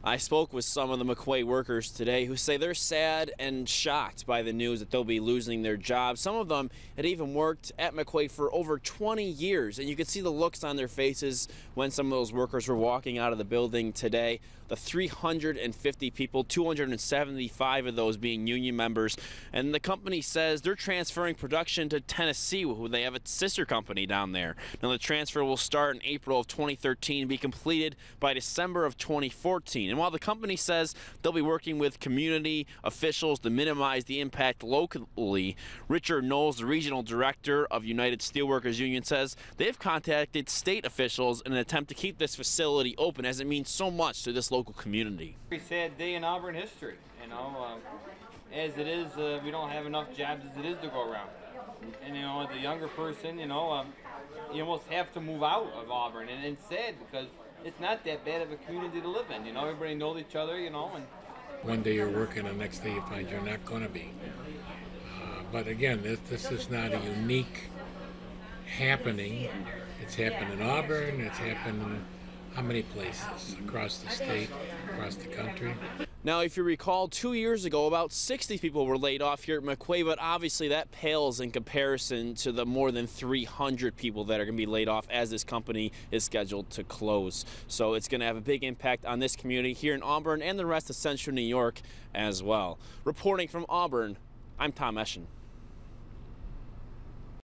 I spoke with some of the McQuay workers today who say they're sad and shocked by the news that they'll be losing their jobs. Some of them had even worked at McQuay for over 20 years, and you could see the looks on their faces when some of those workers were walking out of the building today. The 350 people, 275 of those being union members, and the company says they're transferring production to Tennessee, who they have a sister company down there. Now the transfer will start in April of 2013 and be completed by December of 2014. And while the company says they'll be working with community officials to minimize the impact locally, Richard Knowles, the regional director of United Steelworkers Union, says they've contacted state officials in an attempt to keep this facility open, as it means so much to this local community. Very sad day in Auburn history, you know. As it is, we don't have enough jobs as it is to go around. And, you know, as a younger person, you know, you almost have to move out of Auburn. And it's sad because it's not that bad of a community to live in. You know, everybody knows each other, you know. And one day you're working, the next day you find you're not going to be. But again, this is not a unique happening. It's happened in Auburn. It's happened in how many places across the state, across the country. Now, if you recall, 2 years ago, about 60 people were laid off here at McQuay, but obviously that pales in comparison to the more than 300 people that are going to be laid off as this company is scheduled to close. So it's going to have a big impact on this community here in Auburn and the rest of Central New York as well. Reporting from Auburn, I'm Tom Eschen.